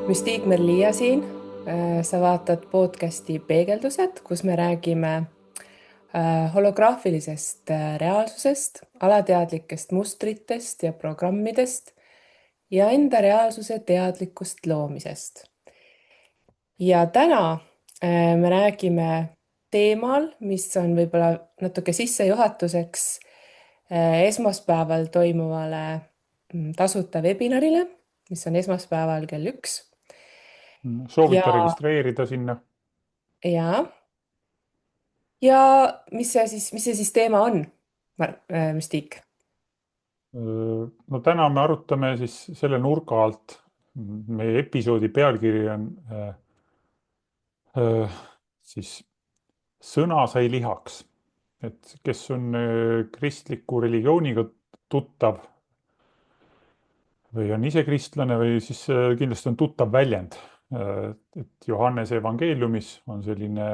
Müstik Merlia siin. Sa vaatad podcasti Peegeldused, kus me räägime holograafilisest reaalsusest, alateadlikest mustritest ja programmidest ja enda reaalsuse teadlikust loomisest. Ja täna me räägime teemal, mis on võib-olla natuke sissejuhatuseks esmaspäeval toimuvale tasuta webinarile, mis on esmaspäeval kell 1. Soovita Ja, registreerida sinna. ja, ja mis see siis teema on, Müstik? No täna me arutame siis selle nurga alt. Meie episoodi pealkiri on siis sõna sai lihaks. Et kes on kristliku religiooniga tuttav või on ise kristlane või siis kindlasti on tuttav väljend. Et Johannese evangeeliumis on selline,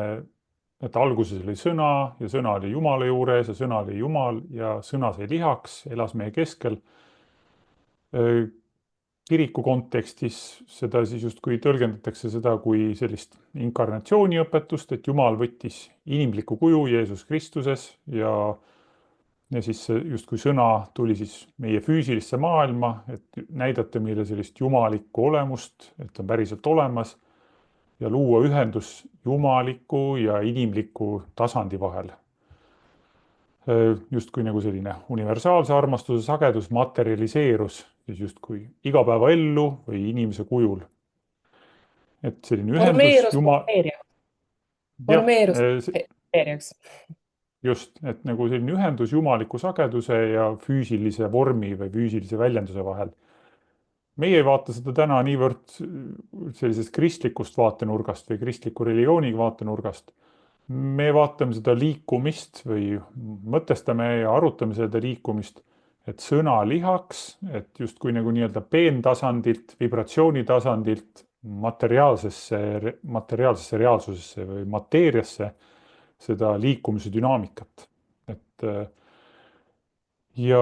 et alguses oli sõna ja sõna oli Jumala juures ja sõna oli Jumal ja sõna sai lihaks, elas meie keskel. Kiriku kontekstis seda siis justkui tõlgendatakse seda kui sellist inkarnatsiooniõpetust, et Jumal võttis inimliku kuju Jeesus Kristuses ja siis justkui sõna tuli siis meie füüsilisse maailma, et näidata meile sellist jumalikku olemust, et on päriselt olemas ja luua ühendus jumaliku ja inimliku tasandi vahel. Justkui nagu selline universaalse armastuse sagedus materialiseerus siis justkui igapäevaellu või inimese kujul. Et selline ühendus Formeerus Jumal, mateeria, jah, formeerus mateeriaks. just, et nagu selline ühendus jumaliku sageduse ja füüsilise vormi või füüsilise väljenduse vahel. Meie ei vaata seda täna niivõrd sellisest kristlikust vaatenurgast või kristliku religiooni vaatenurgast. Me vaatame seda liikumist või mõtestame ja arutame seda liikumist, et sõna lihaks, et justkui nagu nii-öelda peentasandilt, vibratsioonitasandilt materiaalsesse reaalsusesse või mateeriasse seda liikumise dünaamikat. Et ja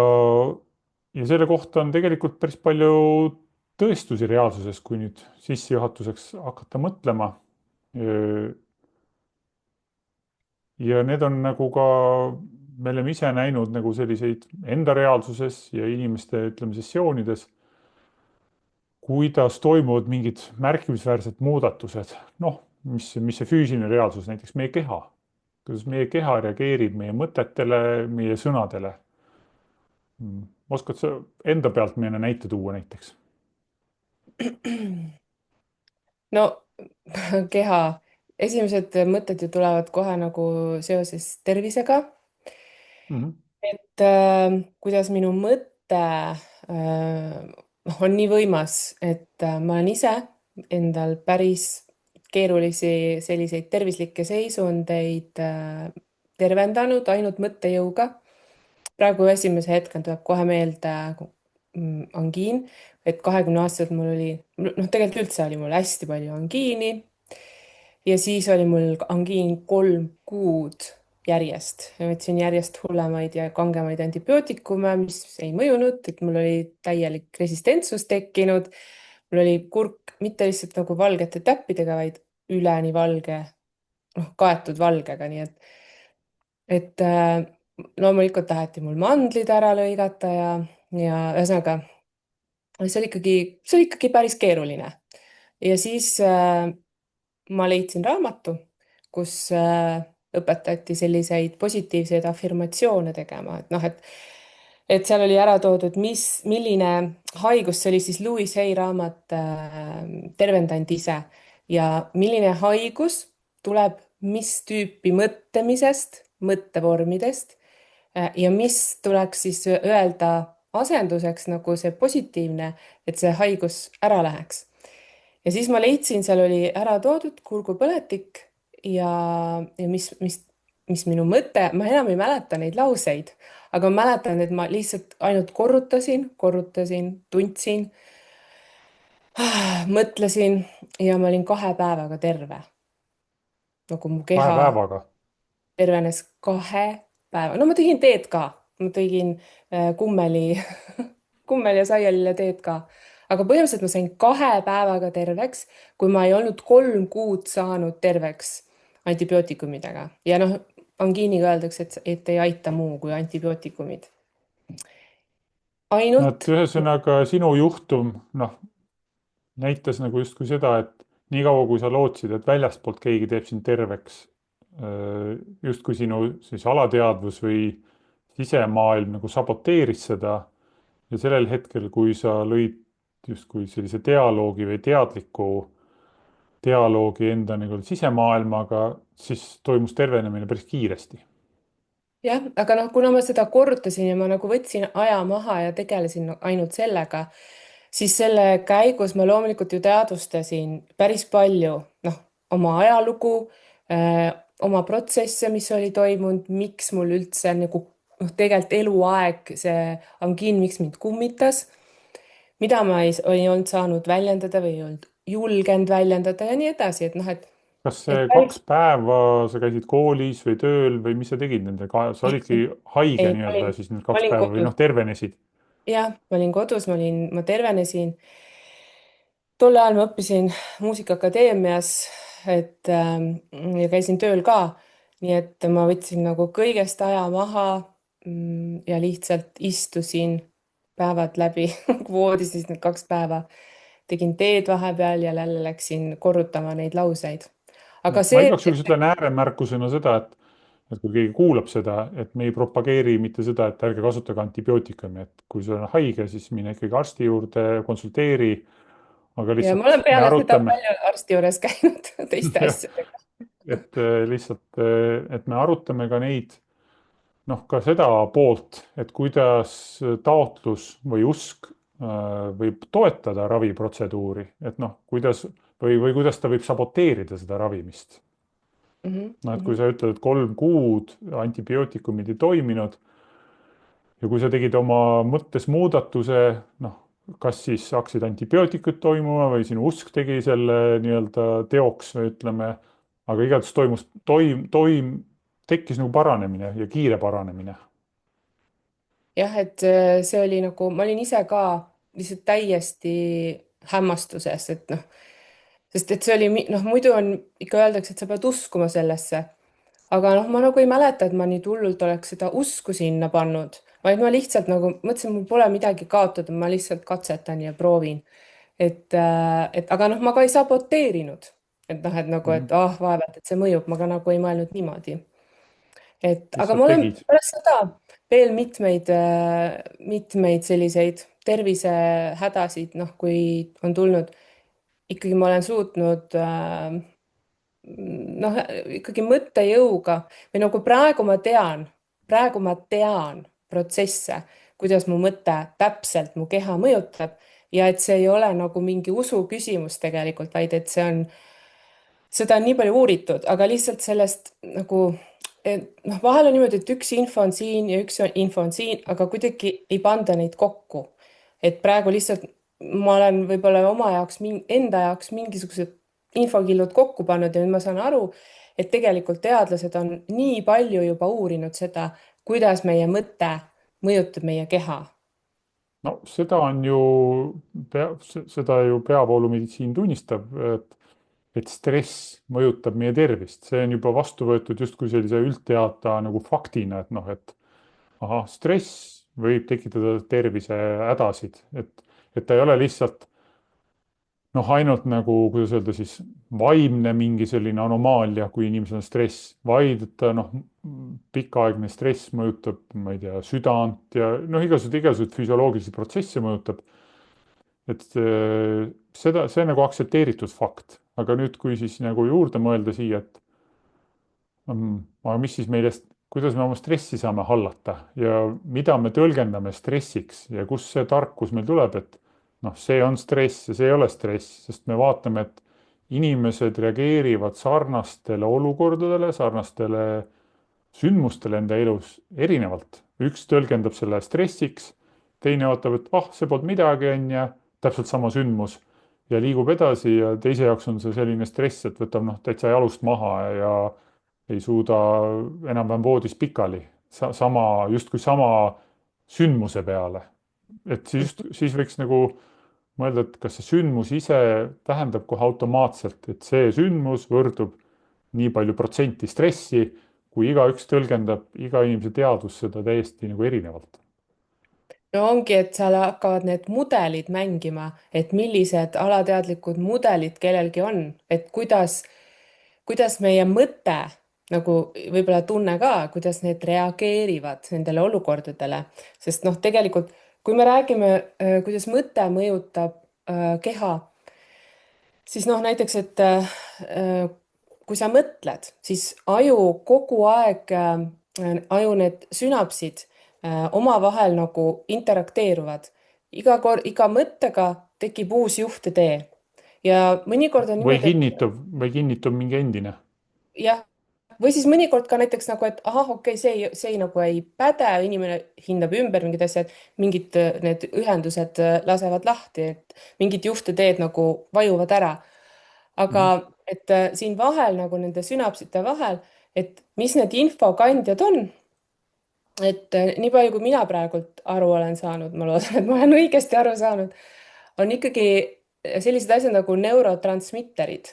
selle kohta on tegelikult päris palju tõestusi reaalsuses, kui nüüd sissejuhatuseks hakata mõtlema. Ja need on nagu ka, me oleme ise näinud nagu selliseid enda reaalsuses ja inimeste, ütleme, sessioonides, kuidas toimuvad mingid märkimisväärsed muudatused. Noh, mis see füüsiline reaalsus, näiteks meie keha. Kuidas meie keha reageerib meie mõtetele, meie sõnadele. Oskad sa enda pealt meile näite tuua näiteks? No keha, esimesed mõtted ju tulevad kohe nagu seoses tervisega, et kuidas minu mõte on nii võimas, et ma olen ise endal päris keerulisi selliseid tervislikke seisundeid tervendanud ainult mõttejõuga. Praegu esimese hetkel tuleb kohe meelde angiin, et 20-aastaselt mul oli, tegelikult üldse oli mul hästi palju angiini ja siis oli mul angiin 3 kuud järjest. Võtsin järjest hullemaid ja kangemaid antibiootikume, mis ei mõjunud, et mul oli täielik resistentsus tekkinud. Mul oli kurk mitte lihtsalt nagu valgete täppidega, vaid üleni valge, kaetud valgega, nii et loomulikult taheti mul mandlid ära lõigata ja ühesõnaga, see oli ikkagi päris keeruline. Ja siis ma leidsin raamatu, kus õpetati selliseid positiivseid afirmatsioone tegema, et seal oli ära toodud, milline haigus, see oli siis Louis Hay raamat Tervendand ise ja milline haigus tuleb mis tüüpi mõtlemisest, mõttevormidest ja mis tuleks siis öelda asenduseks nagu see positiivne, et see haigus ära läheks. Ja siis ma leidsin, seal oli ära toodud kurgupõletik ja mis minu mõte, ma enam ei mäleta neid lauseid, aga ma mäletan, et ma lihtsalt ainult korrutasin, tundsin, mõtlesin ja ma olin 2 päevaga terve. Nagu mu 2 keha päevaga. tervenes 2 päeva. No ma tegin teed ka, ma tegin kummeli, kummel ja saialile teed ka. aga põhimõtteliselt ma sain 2 päevaga terveks, kui ma ei olnud 3 kuud saanud terveks antibiootikumidega ja noh, angiiniga öeldakse, et ei aita muu kui antibiootikumid. no et ainult. ühesõnaga sinu juhtum, noh, näitas nagu justkui seda, et niikaua kui sa lootsid, et väljastpoolt keegi teeb sind terveks, justkui sinu siis alateadvus või sisemaailm nagu saboteeris seda ja sellel hetkel, kui sa lõid justkui sellise dialoogi või teadliku dialoogi enda nagu sisemaailmaga, siis toimus tervenemine päris kiiresti. Jah, aga noh, kuna ma seda korrutasin ja ma nagu võtsin aja maha ja tegelesin ainult sellega, siis selle käigus ma loomulikult ju teadvustasin päris palju, noh, oma ajalugu, oma protsesse, mis oli toimunud, miks mul üldse nagu noh, tegelikult eluaeg see angiin, miks mind kummitas, mida ma ei olnud saanud väljendada või ei olnud julgenud väljendada ja nii edasi, et noh, kas et see päris 2 päeva sa käisid koolis või tööl või mis sa tegid sa olidki haige ei, nii-öelda siis need ma kaks olin päeva või kodus. noh, tervenesid? Jah, ma olin kodus, ma tervenesin. Tol ajal ma õppisin Muusikaakadeemias, ja käisin tööl ka. Nii et ma võtsin nagu kõigest aja maha ja lihtsalt istusin päevad läbi voodis siis need 2 päeva. Tegin teed vahepeal ja jälle läksin korrutama neid lauseid. aga Ma see, igaks juhuks ütlen ääremärkusena seda, et kui keegi kuulab seda, et me ei propageeri mitte seda, et ärge kasutage antibiootikumi, et kui sul on haige, siis mine ikkagi arsti juurde, konsulteeri, aga ja ma lihtsalt olen me peale seda arutame, palju arsti juures käinud teiste jah, asjadega. et lihtsalt, et me arutame ka neid, noh, ka seda poolt, et kuidas taotlus või usk võib toetada raviprotseduuri, et noh, kuidas või kuidas ta võib saboteerida seda ravimist. Mhm, noh, et kui mhm. sa ütled, et 3 kuud antibiootikumid ei toiminud ja kui sa tegid oma mõttes muudatuse, noh, kas siis hakkasid antibiootikud toimuma või sinu usk tegi selle nii-öelda teoks või ütleme, aga igatahes tekkis nagu paranemine ja kiire paranemine. Jah, et see oli nagu, ma olin ise ka lihtsalt täiesti hämmastuses, et noh, sest et see oli, noh, muidu on ikka öeldakse, et sa pead uskuma sellesse, aga noh, ma nagu ei mäleta, et ma nii hullult oleks seda usku sinna pannud, vaid ma lihtsalt nagu mõtlesin, mul pole midagi kaotada, ma lihtsalt katsetan ja proovin. Et aga noh, ma ka ei saboteerinud, et noh, et nagu, et Mhm. vaevalt, et see mõjub, ma ka nagu ei mõelnud niimoodi. Aga lihtsalt mul on tegid. pärast seda veel mitmeid selliseid tervisehädasid, noh, kui on tulnud, ikkagi ma olen suutnud noh, ikkagi mõttejõuga või nagu praegu ma tean protsesse, kuidas mu mõte täpselt mu keha mõjutab ja et see ei ole nagu mingi usu küsimus tegelikult, vaid et see on seda on nii palju uuritud, aga lihtsalt sellest nagu, noh, vahel on niimoodi, et üks info on siin ja info on siin, aga kuidagi ei panda neid kokku. et praegu lihtsalt ma olen võib-olla oma jaoks, enda jaoks mingisugused infokillud kokku pannud ja nüüd ma saan aru, et tegelikult teadlased on nii palju juba uurinud seda, kuidas meie mõte mõjutab meie keha. no seda on ju, seda ju peavoolumeditsiin tunnistab, et stress mõjutab meie tervist, see on juba vastu võetud justkui sellise üldteada nagu faktina, et noh, et ahah, stress võib tekitada tervisehädasid, et ta ei ole lihtsalt noh, ainult nagu, kuidas öelda siis, vaimne mingi selline anomaalia, kui inimesel on stress, vaid et ta noh, pikaaegne stress mõjutab, ma ei tea, südant ja noh, igasuguseid füsioloogilisi protsesse mõjutab. et see on nagu aktsepteeritud fakt, aga nüüd, kui siis nagu juurde mõelda siia, et aga mis siis kuidas me oma stressi saame hallata ja mida me tõlgendame stressiks ja kust see tarkus meil tuleb, et noh, see on stress ja see ei ole stress, sest me vaatame, et inimesed reageerivad sarnastele olukordadele, sarnastele sündmustele enda elus erinevalt. üks tõlgendab selle stressiks, teine vaatab, et ah, see polnud midagi, on ju, täpselt sama sündmus ja liigub edasi ja teise jaoks on see selline stress, et võtab noh, täitsa jalust maha ja ei suuda enam-vähem voodis pikali, justkui sama sündmuse peale. et siis võiks nagu mõelda, et kas see sündmus ise tähendab kohe automaatselt, et see sündmus võrdub nii palju protsenti stressi, kui igaüks tõlgendab iga inimese teadvus seda täiesti nagu erinevalt. no ongi, et seal hakkavad need mudelid mängima, et millised alateadlikud mudelid kellelgi on, et kuidas meie mõte, nagu võib-olla tunne ka, kuidas need reageerivad nendele olukordadele. Sest noh, tegelikult kui me räägime, kuidas mõte mõjutab keha, siis noh, näiteks, et kui sa mõtled, siis aju kogu aeg, aju need sünapsid omavahel nagu interakteeruvad. Iga mõttega tekib uus juhtetee ja mõnikord on või niimoodi, et kinnitab, või kinnitab mingi endine. jah, või siis mõnikord ka näiteks nagu, et ahah, okei, see ei nagu ei päde, inimene hindab ümber mingid asjad, mingid need ühendused lasevad lahti, et mingid juhteteed nagu vajuvad ära. aga Mhm. et siin vahel nagu nende sünapsite vahel, et mis need infokandjad on, et nii palju, kui mina praegult aru olen saanud, ma loodan, et ma olen õigesti aru saanud, on ikkagi sellised asjad nagu neurotransmitterid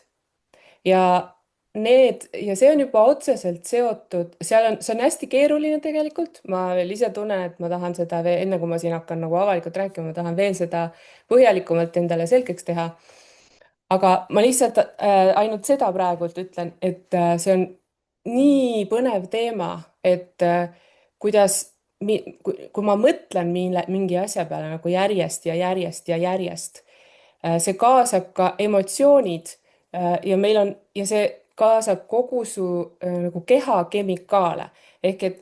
ja ja see on juba otseselt seotud, see on hästi keeruline tegelikult, ma veel ise tunnen, et ma tahan seda veel, enne kui ma siin hakkan nagu avalikult rääkima, ma tahan veel seda põhjalikumalt endale selgeks teha. aga ma lihtsalt ainult seda praegult ütlen, et see on nii põnev teema, et kuidas, kui ma mõtlen mingi asja peale nagu järjest ja järjest ja järjest, see kaasab ka emotsioonid ja meil on ja see kaasab kogu su nagu keha kemikaale ehk et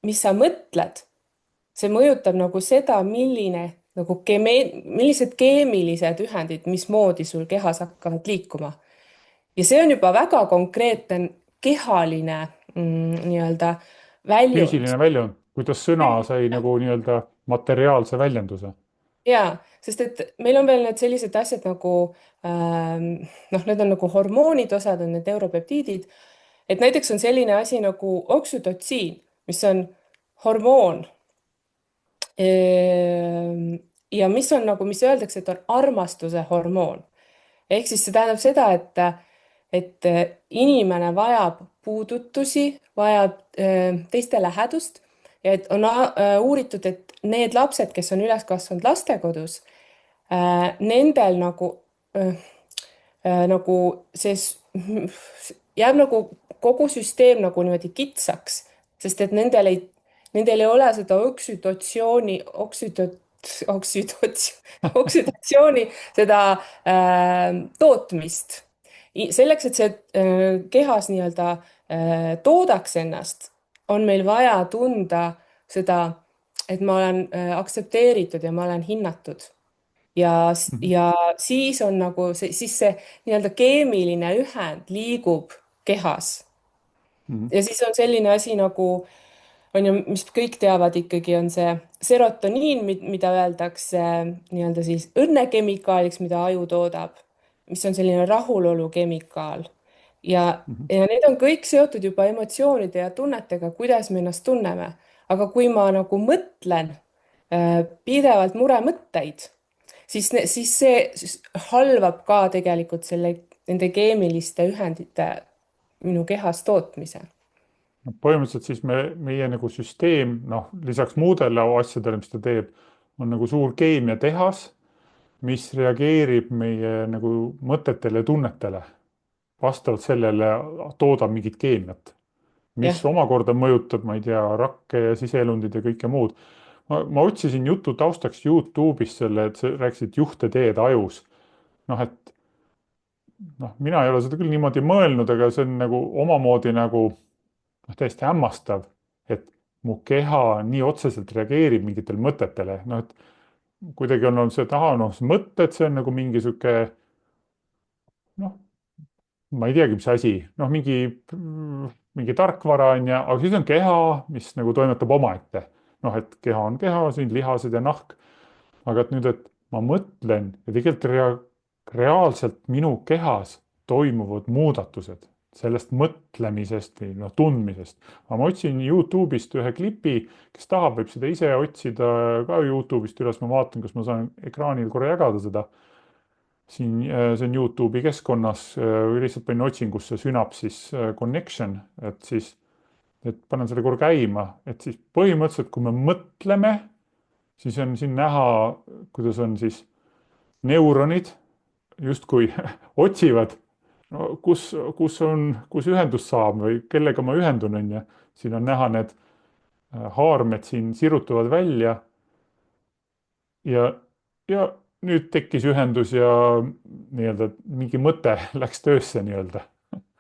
mis sa mõtled, see mõjutab nagu seda, millised keemilised ühendid, mismoodi sul kehas hakkavad liikuma. Ja see on juba väga konkreetne kehaline nii-öelda väljund. füüsiline väljund, kuidas sõna sai nagu nii-öelda materiaalse väljenduse. Jaa, sest et meil on veel need sellised asjad nagu noh, need on nagu hormoonid, osad on need neuropeptiidid, et näiteks on selline asi nagu oksüdotsiin, mis on hormoon. Ja mis on nagu, mis öeldakse, et on armastuse hormoon. Ehk siis see tähendab seda, et inimene vajab puudutusi, vajab teiste lähedust ja et on uuritud, et need lapsed, kes on üles kasvanud lastekodus, nendel nagu jääb nagu kogu süsteem nagu niimoodi kitsaks, sest et nendel ei ole seda oksüdatsiooni, seda tootmist. Selleks, et see kehas nii-öelda toodaks ennast, on meil vaja tunda seda, et ma olen aktsepteeritud ja ma olen hinnatud. Mhm. Ja siis on nagu siis see nii-öelda keemiline ühend liigub kehas. Mhm. Ja siis on selline asi nagu on ju, mis kõik teavad ikkagi, on see serotoniin, mida öeldakse nii-öelda siis õnnekemikaaliks, mida aju toodab, mis on selline rahulolu kemikaal. Ja, Mhm. ja need on kõik seotud juba emotsioonide ja tunnetega, kuidas me ennast tunneme. aga kui ma nagu mõtlen pidevalt muremõtteid, siis see halvab ka tegelikult nende keemiliste ühendite minu kehas tootmise. No põhimõtteliselt siis meie nagu süsteem, noh, lisaks muudele asjadele, mis ta teeb, on nagu suur keemiatehas, mis reageerib meie nagu mõtetele ja tunnetele. Vastavalt sellele toodab mingit keemiat, mis jah, omakorda mõjutab, ma ei tea, rakke ja siseelundid ja kõike muud. Ma otsisin jutu taustaks Youtube'ist selle, et sa rääkisid juhteteed ajus. noh, et noh, mina ei ole seda küll niimoodi mõelnud, aga see on nagu omamoodi nagu noh, täiesti hämmastav, et mu keha nii otseselt reageerib mingitele mõtetele, noh, et kuidagi on olnud see, et ahah, noh, mõtted, see on nagu mingi sihuke noh, ma ei teagi, mis asi, noh, mingi tarkvara on ja, aga siis on keha, mis nagu toimetab omaette. noh, et keha on keha, siin lihased ja nahk. aga et nüüd, et ma mõtlen ja tegelikult reaalselt minu kehas toimuvad muudatused sellest mõtlemisest või noh, tundmisest. aga ma otsin Youtube'ist ühe klipi, kes tahab, võib seda ise otsida ka Youtube'ist üles, ma vaatan, kas ma saan ekraanil korra jagada seda. siin see on Youtube'i keskkonnas, lihtsalt panin otsingusse Synapsis connection, et siis, et panen selle korra käima, et siis põhimõtteliselt, kui me mõtleme, siis on siin näha, kuidas on siis neuronid justkui otsivad, no kus ühendust saab või kellega ma ühendun, on ju. siin on näha need haarmed siin sirutuvad välja ja, ja nüüd tekkis ühendus ja nii-öelda mingi mõte läks töösse nii-öelda.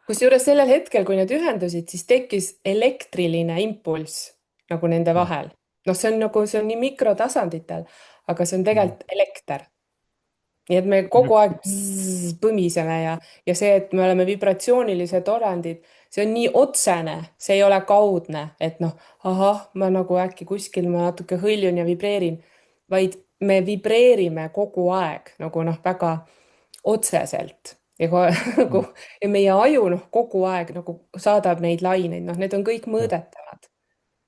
kusjuures sellel hetkel, kui need ühendusid, siis tekkis elektriline impulss nagu nende Mm, vahel. noh, see on nagu, see on nii mikrotasanditel, aga see on mm. tegelikult elekter. nii et me kogu Nüüd, aeg põmiseme ja see, et me oleme vibratsioonilised olendid, see on nii otsene, see ei ole kaudne, et noh, ahah, ma nagu äkki kuskil ma natuke hõljun ja vibreerin, vaid me vibreerime kogu aeg nagu noh, väga otseselt ja, mm, nagu, ja meie aju noh, kogu aeg nagu saadab neid laineid, noh, need on kõik jah, mõõdetavad.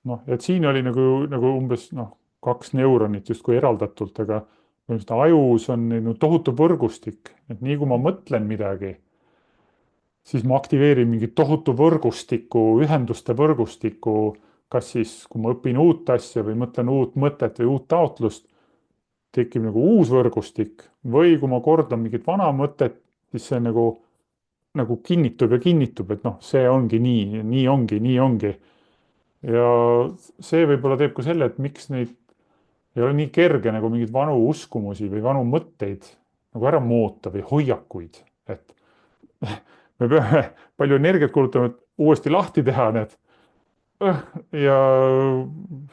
noh, et siin oli nagu umbes noh, kaks neuronit justkui eraldatult, aga põhimõtteliselt ajus on no, tohutu võrgustik, et nii kui ma mõtlen midagi, siis ma aktiveerin mingi tohutu võrgustiku, ühenduste võrgustiku, kas siis, kui ma õpin uut asja või mõtlen uut mõtet või uut taotlust, tekib nagu uus võrgustik või kui ma kordan mingit vana mõtet, siis see nagu kinnitub, et noh, see ongi nii, nii ongi, nii ongi. ja see võib-olla teeb ka selle, et miks neid ei ole nii kerge nagu mingeid vanu uskumusi või vanu mõtteid nagu ära muuta või hoiakuid, et me peame palju energiat kulutama, et uuesti lahti teha need ja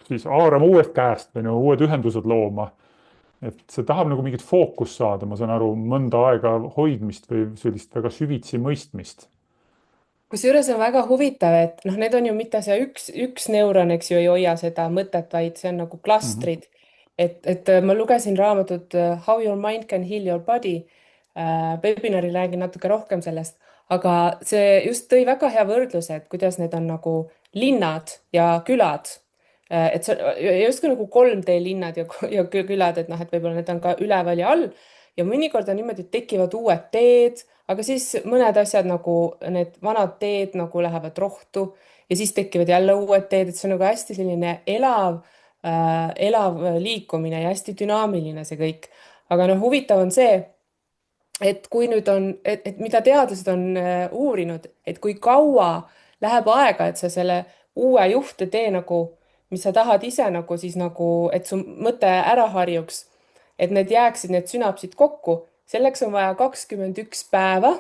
siis haarama uuest käest või no uued ühendused looma. et see tahab nagu mingit fookust saada, ma saan aru, mõnda aega hoidmist või sellist väga süvitsi mõistmist. kusjuures on väga huvitav, et noh, need on ju mitte see üks neuron, eks ju, ei hoia seda mõtet, vaid see on nagu Mhm, klastrid. et ma lugesin raamatut How your mind can heal your body. Webinaril räägin natuke rohkem sellest, aga see just tõi väga hea võrdluse, et kuidas need on nagu linnad ja külad. et see on justkui nagu 3D linnad ja külad, et noh, et võib-olla need on ka üleval ja all ja mõnikord on niimoodi, et tekivad uued teed, aga siis mõned asjad nagu need vanad teed nagu lähevad rohtu ja siis tekivad jälle uued teed, et see on nagu hästi selline elav liikumine ja hästi dünaamiline see kõik. aga noh, huvitav on see, et kui nüüd on, et mida teadlased on uurinud, et kui kaua läheb aega, et sa selle uue juhtetee nagu, mis sa tahad ise nagu siis nagu, et su mõte ära harjuks, et need jääksid, need sünapsid kokku, selleks on vaja 21 päeva.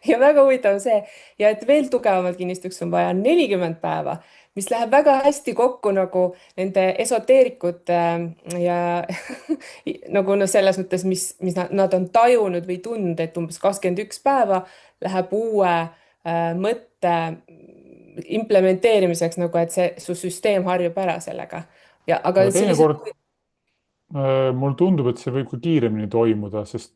ja väga huvitav on see ja et veel tugevamalt kinnistuks on vaja 40 päeva, mis läheb väga hästi kokku nagu nende esoteerikute ja nagu noh, selles mõttes, mis nad on tajunud või tundnud, et umbes 21 päeva läheb uue mõtte implementeerimiseks nagu, et see su süsteem harjub ära sellega. ja aga aga sellised teinekord mulle tundub, et see võib ka kiiremini toimuda, sest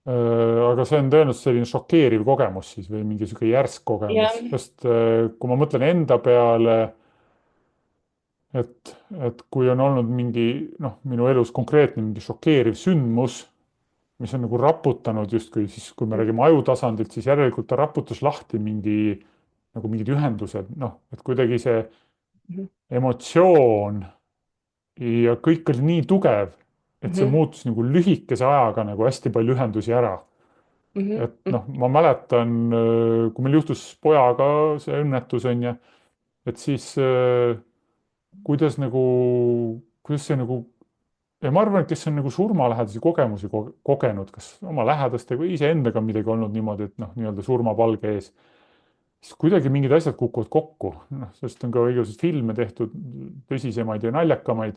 aga see on tõenäoliselt selline šokeeriv kogemus siis või mingi sihuke järsk jah. kogemus, sest kui ma mõtlen enda peale, et kui on olnud mingi noh, minu elus konkreetne mingi šokeeriv sündmus, mis on nagu raputanud justkui siis, kui me räägime ajutasandilt, siis järelikult ta raputas lahti nagu mingid ühendused, noh, et kuidagi see Mhm. emotsioon ja kõik oli nii tugev, et see Mhm. muutus nagu lühikese ajaga nagu hästi palju ühendusi ära. Mhm. et noh, ma mäletan, kui meil juhtus pojaga see õnnetus on ju, et siis kuidas see nagu ja ma arvan, et kes on nagu surmalähedasi kogemusi kogenud, kas oma lähedastega või iseendaga on midagi olnud niimoodi, et noh, nii-öelda surmapalge ees, siis kuidagi mingid asjad kukuvad kokku, noh, sellest on ka igasuguseid filme tehtud, tõsisemaid ja naljakamaid,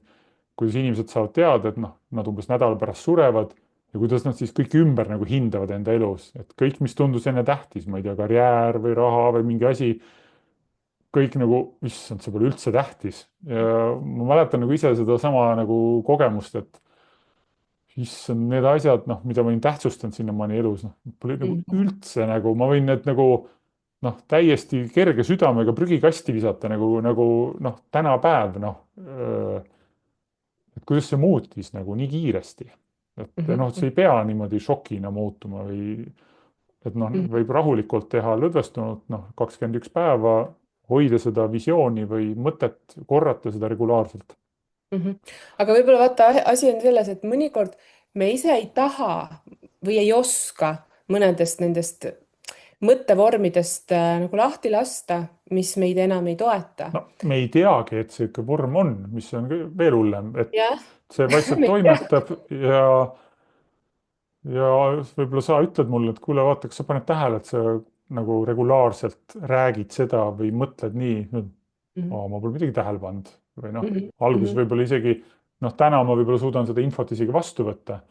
kuidas inimesed saavad teada, et noh, nad umbes nädala pärast surevad ja kuidas nad siis kõike ümber nagu hindavad enda elus, et kõik, mis tundus enne tähtis, ma ei tea, karjäär või raha või mingi asi, kõik nagu, issand, see pole üldse tähtis. ja ma mäletan nagu ise sedasama nagu kogemust, et issand, need asjad, noh, mida ma olin tähtsustanud sinnamaani elus, noh, pole nagu Mhm. üldse nagu, ma võin need nagu noh, täiesti kerge südamega prügikasti visata nagu noh, tänapäev, noh. Et kuidas see muutis nagu nii kiiresti. et Mhm. noh, et see ei pea niimoodi šokina muutuma või et noh, Mhm. võib rahulikult teha lõdvestunult, noh, 21 päeva, hoida seda visiooni või mõtet, korrata seda regulaarselt. Mhm. aga võib-olla vaata, asi on selles, et mõnikord me ise ei taha või ei oska mõnedest nendest mõttevormidest nagu lahti lasta, mis meid enam ei toeta. No me ei teagi, et see ikka vorm on, mis on veel hullem, et jah, see vaikselt me ei tea. toimetab ja võib-olla sa ütled mulle, et kuule, vaata, kas sa paned tähele, et sa nagu regulaarselt räägid seda või mõtled nii, Mhm. ma pole midagi tähele pannud või noh, Mhm. alguses Mhm. võib-olla isegi noh, täna ma võib-olla suudan seda infot isegi vastu võtta.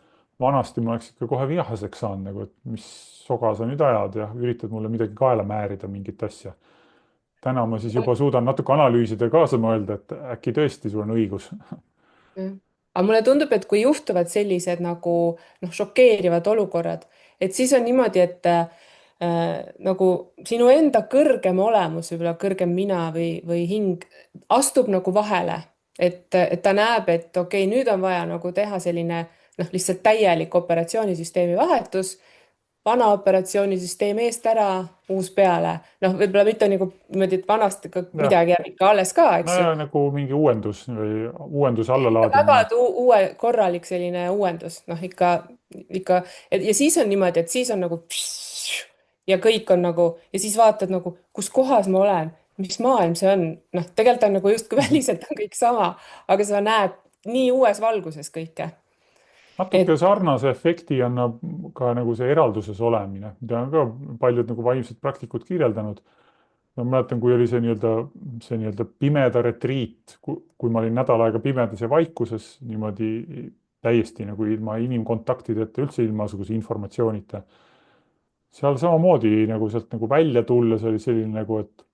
vanasti ma oleks ikka kohe vihaseks saanud nagu, et mis soga sa nüüd ajad ja üritad mulle midagi kaela määrida, mingit asja. täna ma siis juba suudan natuke analüüsida ja kaasa mõelda, et äkki tõesti sul on õigus. jah. aga mulle tundub, et kui juhtuvad sellised nagu noh, šokeerivad olukorrad, et siis on niimoodi, et nagu sinu enda kõrgem olemus, võib-olla kõrgem mina või hing astub nagu vahele, et ta näeb, et okei, nüüd on vaja nagu teha selline noh, lihtsalt täielik operatsioonisüsteemi vahetus, vana operatsioonisüsteem eest ära, uus peale. noh, võib-olla mitte nagu niimoodi, et vanast ikka jah, midagi jääb ikka alles ka, eks ju, nojah, nagu mingi uuendus või uuenduse allalaadimine. väga uue, korralik selline uuendus, noh ikka ja siis on niimoodi, et siis on nagu ja kõik on nagu ja siis vaatad nagu, kus kohas ma olen, mis maailm see on, noh, tegelikult on nagu justkui Mhm. väliselt on kõik sama, aga sa näed nii uues valguses kõike, natuke et sarnase efekti annab ka nagu see eralduses olemine, mida on ka paljud nagu vaimsed praktikud kirjeldanud. ma mäletan, kui oli see nii-öelda pimeda retriit, kui ma olin nädal aega pimedas ja vaikuses niimoodi täiesti nagu ilma inimkontaktideta, üldse ilma igasuguse informatsioonita. seal samamoodi nagu sealt nagu välja tulles oli selline nagu, et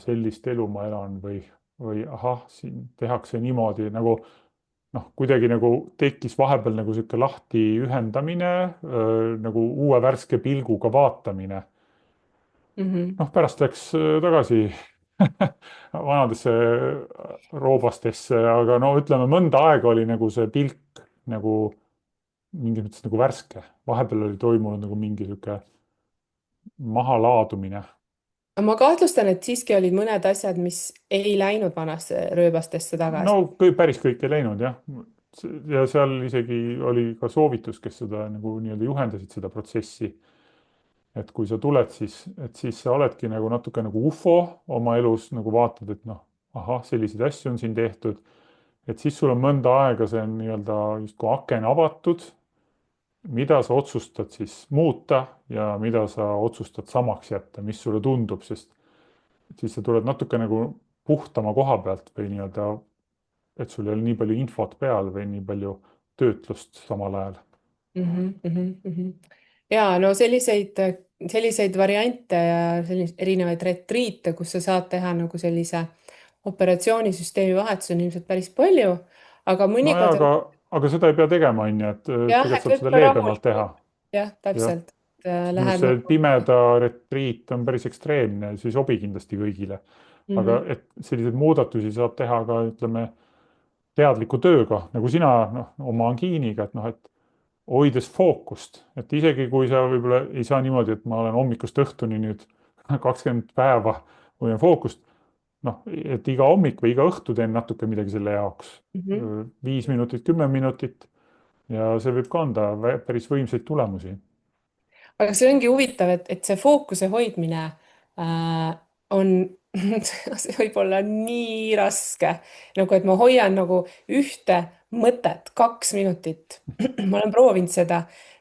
sellist elu ma elan või ahah, siin tehakse niimoodi nagu noh, kuidagi nagu tekkis vahepeal nagu sihuke lahti ühendamine, nagu uue värske pilguga vaatamine. mhm, noh, pärast läks tagasi vanadesse roobastesse, aga no ütleme, mõnda aega oli nagu see pilk nagu mingis mõttes nagu värske. vahepeal oli toimunud nagu mingi sihuke mahalaadumine. aga ma kahtlustan, et siiski olid mõned asjad, mis ei läinud vanasse rööbastesse no tagasi. päris kõik ei läinud jah. ja seal isegi oli ka soovitus, kes seda nagu nii-öelda juhendasid seda protsessi. et kui sa tuled, siis sa oledki nagu natuke nagu ufo oma elus, nagu vaatad, et noh, ahah, selliseid asju on siin tehtud. et siis sul on mõnda aega see on nii-öelda justkui aken avatud, mida sa otsustad siis muuta ja mida sa otsustad samaks jätta, mis sulle tundub, sest siis sa tuled natuke nagu puhtama koha pealt või nii-öelda, et sul ei ole nii palju infot peal või nii palju töötlust samal ajal. Ja no selliseid variante ja selliseid erinevaid retriite, kus sa saad teha nagu sellise operatsioonisüsteemi vahetuse on ilmselt päris palju, aga nojah, mõnikord on aga seda ei pea tegema, on ju, et jah, tegelikult et saab võib seda ka leebemalt teha. rahulikult, jah, jah, täpselt, minu arust lähed see nagu pimeda retriit on päris ekstreemne, see ei sobi kindlasti kõigile. aga mhm, et selliseid muudatusi saab teha ka, ütleme, teadliku tööga, nagu sina, noh, oma angiiniga, et noh, et hoides fookust, et isegi kui sa võib-olla ei saa niimoodi, et ma olen hommikust õhtuni nüüd 20 päeva hoian fookust, noh, et iga hommik või iga õhtu teen natuke midagi selle jaoks. mhm. 5 minutit, 10 minutit ja see võib ka anda päris võimsaid tulemusi. aga see ongi huvitav, et see fookuse hoidmine on, see võib olla nii raske, nagu et ma hoian nagu ühte mõtet 2 minutit. ma olen proovinud seda,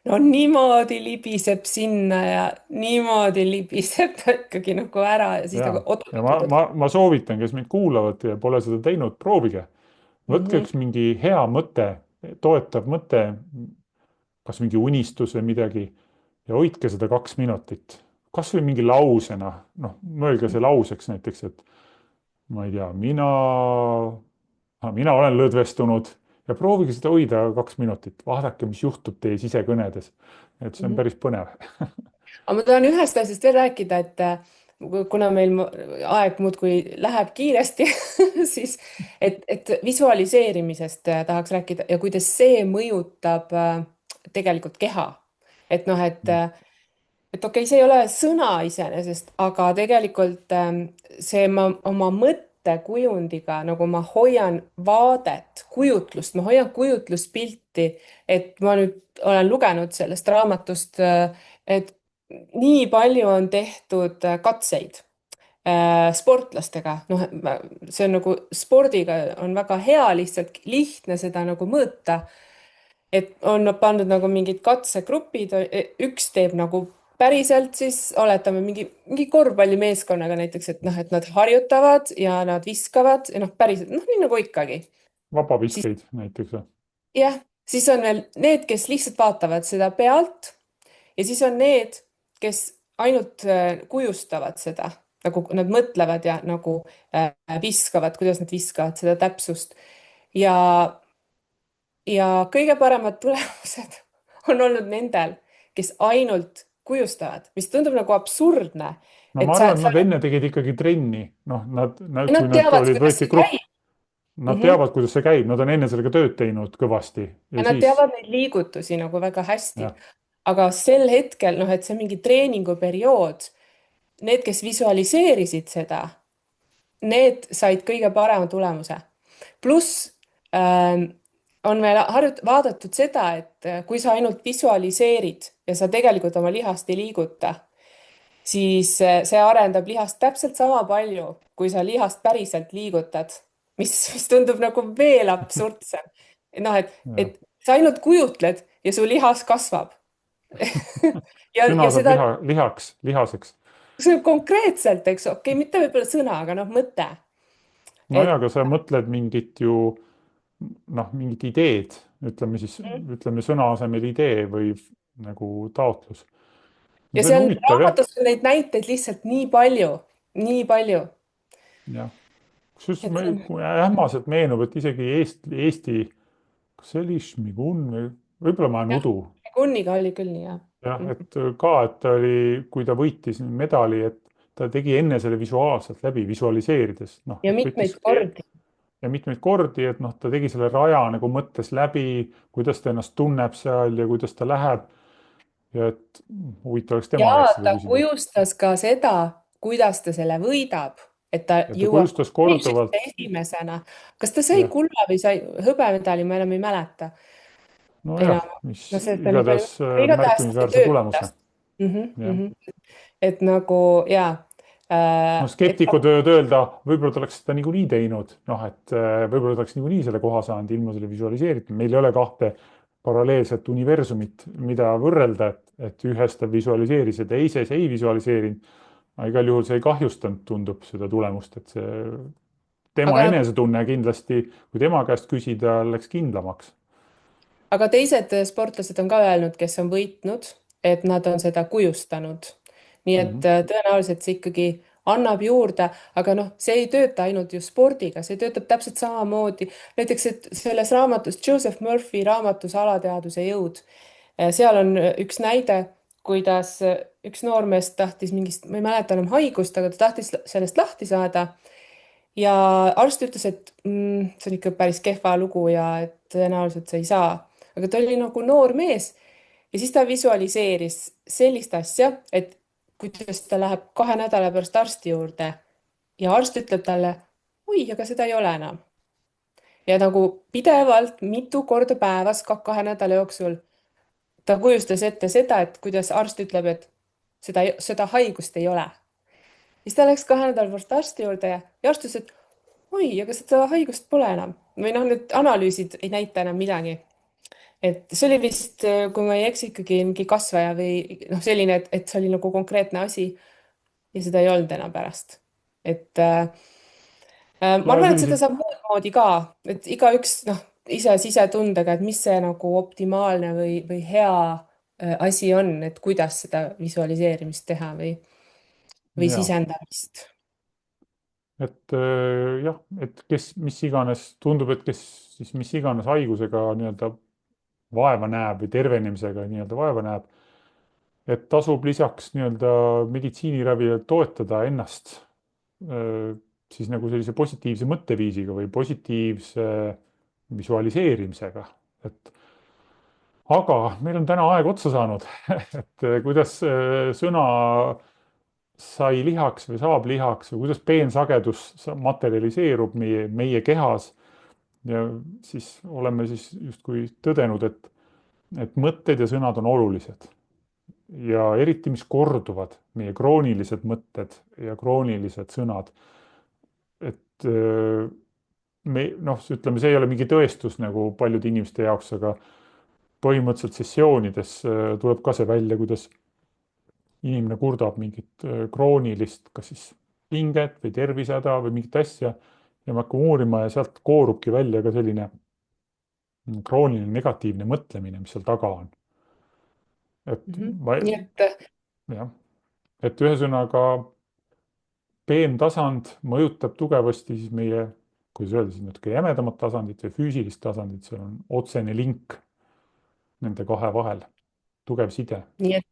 no niimoodi libiseb sinna ja niimoodi libiseb ta ikkagi nagu ära ja siis ja, nagu ja ma, oot-oot-oot. ma, ma soovitan, kes mind kuulavad ja pole seda teinud, proovige. võtke Mhm, üks mingi hea mõte, toetav mõte, kas mingi unistus või midagi ja hoidke seda 2 minutit. kas või mingi lausena, noh, mõelge see lauseks näiteks, et ma ei tea, mina olen lõdvestunud ja proovige seda hoida 2 minutit, vaadake, mis juhtub teie sisekõnedes. et see on Mhm. päris põnev. aga ma tahan ühest asjast veel rääkida, et kuna meil aeg muudkui läheb kiiresti, siis et visualiseerimisest tahaks rääkida ja kuidas see mõjutab tegelikult keha. et noh, et okei, see ei ole sõna iseenesest, aga tegelikult see ma oma mõttekujundiga nagu ma hoian vaadet, kujutlust, ma hoian kujutluspilti, et ma nüüd olen lugenud sellest raamatust, et nii palju on tehtud katseid sportlastega, noh, see on nagu spordiga on väga hea, lihtsalt lihtne seda nagu mõõta, et on pandud nagu mingid katsegrupid, üks teeb nagu päriselt siis oletame mingi korvpallimeeskonnaga näiteks, et noh, et nad harjutavad ja nad viskavad ja noh, päriselt noh, nii nagu ikkagi. siis vabaviskeid näiteks või? jah, siis on veel need, kes lihtsalt vaatavad seda pealt ja siis on need, kes ainult kujustavad seda, nagu nad mõtlevad ja nagu viskavad, kuidas nad viskavad seda täpsust. ja kõige paremad tulemused on olnud nendel, kes ainult kujustavad, mis tundub nagu absurdne, no et ma arvan, et nad enne tegid ikkagi trenni, noh, kui nad nad teavad, olid, kuidas võeti see grupp, käib. nad Mhm. teavad, kuidas see käib, nad on enne sellega tööd teinud kõvasti Ja ja nad siis, teavad neid liigutusi nagu väga hästi. jah, aga sel hetkel, noh, et see mingi treeninguperiood, need, kes visualiseerisid seda, need said kõige parema tulemuse. pluss on veel vaadatud seda, et kui sa ainult visualiseerid ja sa tegelikult oma lihast ei liiguta, siis see arendab lihast täpselt sama palju, kui sa lihast päriselt liigutad, mis tundub nagu veel absurdsem. noh, jah. et sa ainult kujutled ja su lihas kasvab sina ja saad seda lihaseks. see on konkreetselt, eks, okei, mitte võib-olla sõna, aga noh, mõte. no ja, et aga sa mõtled mingit ju, noh, mingit ideed, ütleme siis, ütleme sõna asemel idee või nagu taotlus. no ja see on seal huvitav jah, raamatus on neid näiteid lihtsalt nii palju, nii palju. jah. kusjuures et see on kui ähmaselt meenub, et isegi Eesti, kas see oli Šmigun või võib-olla ma olen jah, udu. Kunniga oli küll nii, jah. jah, et ka, et ta oli, kui ta võitis medali, et ta tegi enne selle visuaalselt läbi, visualiseerides, noh, ja et võttis mitmeid kordi. ja mitmeid kordi, et noh, ta tegi selle raja nagu mõttes läbi, kuidas ta ennast tunneb seal ja kuidas ta läheb. ja et huvitav oleks tema ja käest seda ta küsida. kujustas ka seda, kuidas ta selle võidab, et ta ja ta jõuab kujustas finišisse korduvalt, esimesena. kas ta sai jah, kulla või sai hõbemedali, ma enam ei mäleta nojah, enam. mis no see, et ta nii palju, igatahes igatahes ta märkimisväärse tulemuse. töötas. jah, et nagu ja no et skeptikud võivad öelda, võib-olla ta oleks seda niikuinii teinud, noh, et võib-olla ta oleks niikuinii selle koha saanud ilma selle visualiseeritud, meil ei ole kahte paralleelset universumit, mida võrrelda, et ühes ta visualiseeris ja teises ei visualiseerinud. aga igal juhul see ei kahjustanud, tundub seda tulemust, et see tema aga enesetunne kindlasti, kui tema käest küsida, läks kindlamaks. aga teised sportlased on ka öelnud, kes on võitnud, et nad on seda kujustanud. nii et Mhm. tõenäoliselt see ikkagi annab juurde, aga noh, see ei tööta ainult ju spordiga, see töötab täpselt samamoodi. näiteks, et selles raamatus, Joseph Murphy raamatus Alateadvuse jõud, seal on üks näide, kuidas üks noormees tahtis mingist, ma ei mäleta enam haigust, aga ta tahtis sellest lahti saada ja arst ütles, et see on ikka päris kehva lugu ja et tõenäoliselt sa ei saa. aga ta oli nagu noor mees ja siis ta visualiseeris sellist asja, et kuidas ta läheb 2 nädala pärast arsti juurde ja arst ütleb talle, oi, aga seda ei ole enam. ja nagu pidevalt mitu korda päevas 2 nädala jooksul ta kujustas ette seda, et kuidas arst ütleb, et seda haigust ei ole. siis ta läks 2 nädala pärast arsti juurde ja arst ütles, et oi, aga seda haigust pole enam või noh, need analüüsid ei näita enam midagi. et see oli vist, kui ma ei eksi, ikkagi mingi kasvaja või noh, selline, et see oli nagu konkreetne asi ja seda ei olnud enam pärast. et ma ja arvan, et seda selliseid, saab muud moodi ka, et igaüks noh, ise sisetundega, et mis see nagu optimaalne või hea asi on, et kuidas seda visualiseerimist teha või ja sisendamist. Jah, et kes mis iganes, tundub, et kes siis mis iganes haigusega nii-öelda vaeva näeb või tervenemisega nii-öelda vaeva näeb, et tasub lisaks nii-öelda meditsiiniravile toetada ennast siis nagu sellise positiivse mõtteviisiga või positiivse visualiseerimisega. et aga meil on täna aeg otsa saanud, et kuidas sõna sai lihaks või saab lihaks või kuidas peensagedus materialiseerub meie kehas. Ja siis oleme siis justkui tõdenud, et mõtted ja sõnad on olulised. Ja eriti, mis korduvad, meie kroonilised mõtted ja kroonilised sõnad. Et me, noh, ütleme, see ei ole mingi tõestus nagu paljude inimeste jaoks, aga põhimõtteliselt sessioonides tuleb ka see välja, kuidas inimene kurdab mingit kroonilist, kas siis pinget või tervisehäda või mingit asja ja me hakkame uurima ja sealt koorubki välja ka selline krooniline negatiivne mõtlemine, mis seal taga on. Et ma, nii et jah, et ühesõnaga peentasand mõjutab tugevasti siis meie, kuidas öelda, siis natuke jämedamat tasandit või füüsilist tasandit, seal on otsene link nende kahe vahel, tugev side. nii et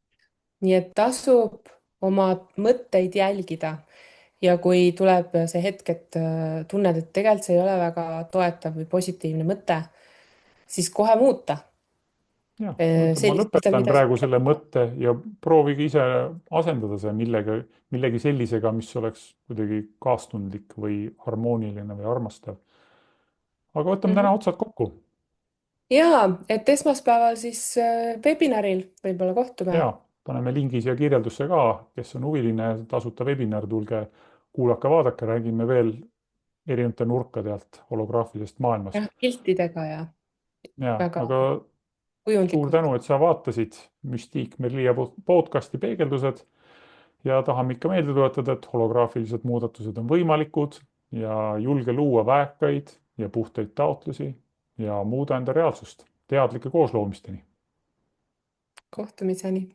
nii et tasub oma mõtteid jälgida ja kui tuleb see hetk, et tunned, et tegelikult see ei ole väga toetav või positiivne mõte, siis kohe muuta Jah, ütleme, ma sellist, lõpetan mida praegu sa selle mõtte ja proovige ise asendada see millegi sellisega, mis oleks kuidagi kaastundlik või harmooniline või armastav. Aga võtame Mhm. täna otsad kokku. ja et esmaspäeval siis webinaril võib-olla kohtume. Ja paneme lingi siia kirjeldusse ka, kes on huviline, tasuta webinar, tulge kuulake, vaadake, räägime veel erinevate nurkade alt holograafilisest jah, maailmast. piltidega ja Ja, väga aga suur kujundlikult. tänu, et sa vaatasid Müstik Merlia podcasti Peegeldused ja tahame ikka meelde tuletada, et holograafilised muudatused on võimalikud ja julge luua väekaid ja puhtaid taotlusi ja muuda enda reaalsust teadlike koosloomisteni. Kohtumiseni.